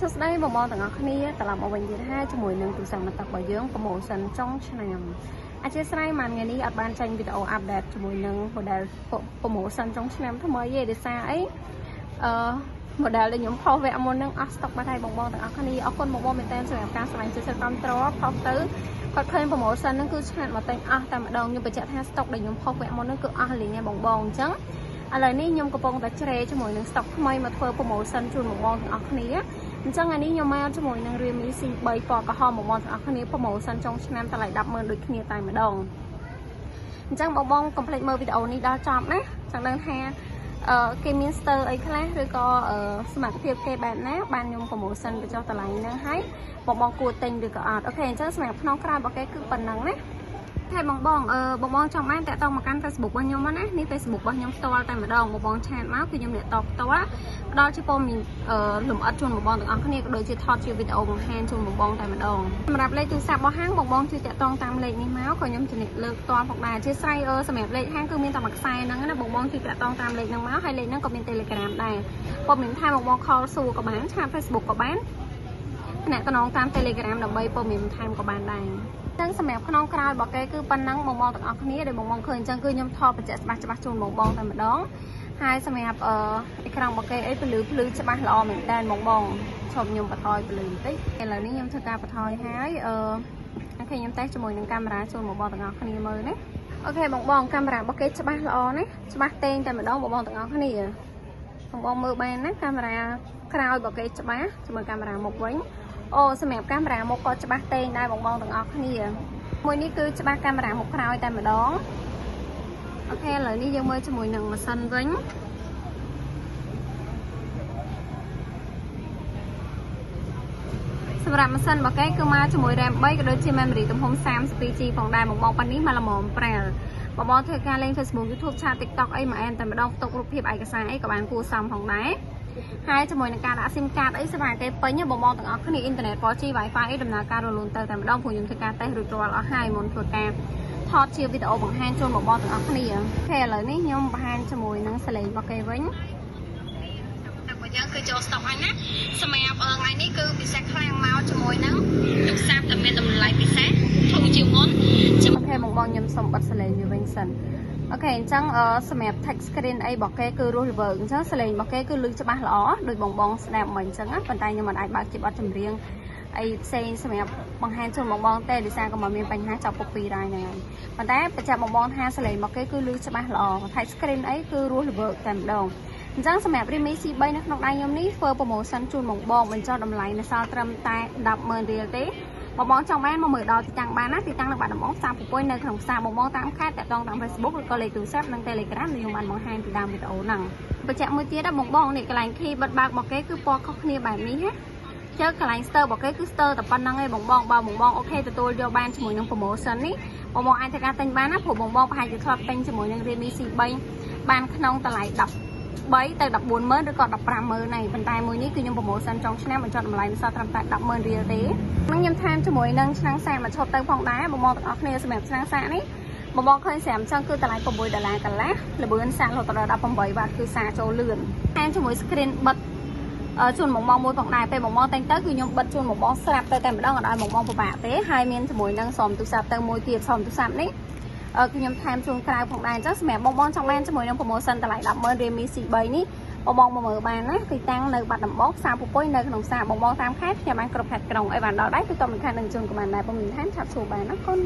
សួស្តីបងប្អូនទាំងអស់គ្នាត្រឡប់មកវិញទៀតហើយជាមួយនឹងទូរស័ព្ទមករបស់យើង promotion ចុងឆ្នាំអធិស្ឋានមួយថ្ងៃនេះអត់បានចេញវីដេអូ update ជាមួយនឹង model promotion ចុងឆ្នាំថ្មីទេដោយសារអីmodel ដែលខ្ញុំផុសវគ្គមុននឹងអស់ stock បាត់ហើយបងប្អូនទាំងអស់គ្នាអរគុណបងប្អូនមែនទែនសម្រាប់ការស្វែងរកសិទ្ធិគ្រប់គ្រងផុសទៅគាត់ឃើញ promotion ហ្នឹងគឺឆ្ងាត់មកតែអស់តែម្ដងខ្ញុំបញ្ជាក់ថា stock ដែលខ្ញុំផុសវគ្គមុនហ្នឹងគឺអស់លេងឯងបងអញ្ចឹងឥឡូវនេះខ្ញុំកំពុងតែជ្រែជាមួយនឹង stock ថ្មីមកធ្វើ promotion ជូនបងប្អូនទាំងអស់គ្នាអញ្ចឹងថ្ងៃនេះខ្ញុំមកជាមួយនឹង Realme C3 ពណ៌ក្រហមបងប្អូនទាំងអស់គ្នា promotion ចុងឆ្នាំតម្លៃ 100000 ដូចគ្នាតែម្ដងអញ្ចឹងបងប្អូនកុំភ្លេចមើលវីដេអូនេះដល់ចប់ណាចង់ដឹងថាគេមាន ស្ទើរអីខ្លះឬក៏សមត្ថភាពគេបែបណាបានខ្ញុំ promotion បញ្ចុះតម្លៃហ្នឹងហើយបងគួរទិញឬក៏អត់អូខេអញ្ចឹងសម្រាប់ក្នុងក្រៅរបស់គេគឺប៉ុណ្ណឹងណាហើយបងចង់បានតាក់ទងមកកាន់ Facebook របស់ខ្ញុំណានេះ Facebook របស់ខ្ញុំផ្ទាល់តែម្ដងបងឆាតមកគឺខ្ញុំអ្នកតបផ្ទាល់ផ្ដល់ជាព័ត៌មានលម្អិតជូនបងទាំងអស់គ្នាក៏ដូចជាថតជាវីដេអូបង្ហាញជូនបងតែម្ដងសម្រាប់លេខទូរស័ព្ទរបស់ហាងបងជួយតាក់ទងតាមលេខនេះមកក៏ខ្ញុំជំរាបលើកផ្ទាល់ផងដែរអធិស្ឋានសម្រាប់លេខហាងគឺមានតែមួយខ្សែហ្នឹងណាបងជួយតាក់ទងតាមលេខហ្នឹងមកហើយលេខហ្នឹងក៏មាន Telegram ដែរព័ត៌មានថាបង call សួរក៏បានឆាត Facebook ក៏បានអ្នកតំណងតាម Telegram ដើម្បីព័ត៌មានបន្ថែមក៏បានដែរចឹងសម្រាប់ក្នុងក្រៅរបស់គេគឺប៉ុណ្ណឹងបងទាំងអស់គ្នាដែលបងឃើញអញ្ចឹងគឺខ្ញុំថតបញ្ជាក់ច្បាស់ជូនបងតែម្ដងហើយសម្រាប់អេក្រង់របស់គេអីពលឺច្បាស់ល្អមែនតើបងឈប់ខ្ញុំបន្ថយពលឺបន្តិចឥឡូវនេះខ្ញុំធ្វើការបន្ថយហើយអូខេខ្ញុំតេស្តជាមួយនឹងកាមេរ៉ាជូនបងទាំងអស់គ្នាមើលណាអូខេបងកាមេរ៉ារបស់គេច្បាស់ល្អណាច្បាស់តែងតែម្ដងបងទាំងអស់គ្នាបងមើលបានណាកាមេរ៉ាក្រោយរបស់គេច្បាស់ជាមួយកាមេរ៉ាមុខវិញអូសម្រាប់កាមេរ៉ាមុខក៏ច្បាស់តែងដែរបងទាំងអស់គ្នាមួយនេះគឺច្បាស់កាមេរ៉ាមុខក្រោយតែម្ដងអូខេឥឡូវនេះយើងមើលជាមួយនឹងម៉ាស៊ីនវិញសម្រាប់ម៉ាស៊ីនរបស់គេគឺមកជាមួយ RAM 3ក៏ដូចជា memory ទំហំ 32GB ផងដែរបងប៉ានេះមកល្មមប្រាល់បងធ្វើការលេង Facebook YouTube ឆាត TikTok អីមកអែនតែម្ដងផ្ទុករូបភាពឯកសារអីក៏បានគួរសមផងដែរហើយជាមួយនឹងការដាក់ SIM card អីសម្រាប់គេពេញបងទាំងអស់គ្នាអ៊ីនធឺណិត 4G Wi-Fi អីដំណើរការរលូនទៅតែម្ដងព្រោះខ្ញុំធ្វើការតេស្តរួចរាល់អស់ហើយមុនធ្វើការថតជាវីដេអូបង្ហាញជូនបងទាំងអស់គ្នាអូខេឥឡូវនេះខ្ញុំបង្ហាញជាមួយនឹងសលេងរបស់គេវិញយើងគឺចូល stock ហើយណាសម្រាប់ថ្ងៃនេះគឺពិសេសខ្លាំងមកជាមួយនឹងទូរស័ព្ទដែលមានតម្លៃពិសេសធូរជាងមុនអូខេបងខ្ញុំសុំបិទសលេងវាវិញសិនអូខេអញ្ចឹងសម្រាប់ touch screen អីរបស់គេគឺរស់រវើកអញ្ចឹងសលេងរបស់គេគឺលឺច្បាស់ល្អដូចបងស្ដាប់មិនអញ្ចឹងប៉ុន្តែខ្ញុំមិនអាចបើកជាបទចម្រៀងអីផ្សេងសម្រាប់បង្ហាញជូនបងទេដោយសារក៏មិនមានបញ្ហាចាប់ copyright ហ្នឹងហើយប៉ុន្តែបញ្ជាក់បងថាសលេងរបស់គេគឺលឺច្បាស់ល្អ touch screen អីគឺរស់រវើកតែម្ដងអញ្ចឹងសម្រាប់ Realme C3 នៅក្នុងដៃខ្ញុំនេះធ្វើ promotion ជូនបងបញ្ចុះតម្លៃនៅសល់ត្រឹមតែ 100000 រៀលទេបងចង់បានមកមើលដល់ទីតាំងបានណាទីតាំងនៅបាត់ដំបងផ្សារពុពុយនៅក្នុងផ្សារបងតាមខេត្តតាក់ទងតាម Facebook ឬក៏លេខទូរស័ព្ទនិង Telegram ដែលខ្ញុំបានបង្ហាញពីដើមវីដេអូហ្នឹងបញ្ជាក់មួយទៀតបងនេះកន្លែង key បិទបើករបស់គេគឺពណ៌ខុសគ្នាបែបនេះណាជើកន្លែង stir របស់គេគឺ stir តែប៉ុណ្្នឹងឯងបងបើបងអូខេទទួលយកបានជាមួយនឹង promotion នេះបងអាចធ្វើការទិញបានណាព្រោះបងប្រហែលជាធ្លាប់ទិញជាមួយនឹង Realme C3 បានក្នុងតម្លៃ10 3ទៅ 140,000 ឬក៏ 150,000 ហើយប៉ុន្តែមួយនេះគឺខ្ញុំ promotion ចុងឆ្នាំបញ្ចុះតម្លៃសល់ត្រឹមតែ 100000 រៀលទេខ្ញុំថែមជាមួយនឹងឆ្នាំងសាកមកឈប់ទៅផងដែរបងទាំងអស់គ្នាសម្រាប់ឆ្នាំងសាកនេះបងឃើញស្រាប់អញ្ចឹងគឺតម្លៃ$6កន្លះល្បឿនសាករហូតដល់18វ៉ាត់គឺសារចូលលឿនថែមជាមួយ screen បិទជូនបងមួយផងដែរពេលបងតែងទៅគឺខ្ញុំបិទជូនបងស្រាប់ទៅតែម្ដងអត់ឲ្យបងពិបាកទេហើយមានជាមួយនឹងសំទូរស័ព្ទទៅមួយទៀតសំទូរស័ព្ទនេះគឺខ្ញុំថែមជូនក្រៅផងដែរអញ្ចឹងសម្រាប់បងចង់បានជាមួយនឹង promotion តម្លៃ 100000 Realme C3 នេះបងមកមើលបានណាទីតាំងនៅបាត់ដំបងផ្សារពុពុយនៅក្នុងផ្សារបងតាមខេត្តខ្ញុំបានគ្រប់ខេត្តក្រុងអីបានដល់ដែរគឺតមិនខាននឹងជូនក៏បានដែរបងមានថែមឆាប់សួរបានណាកូន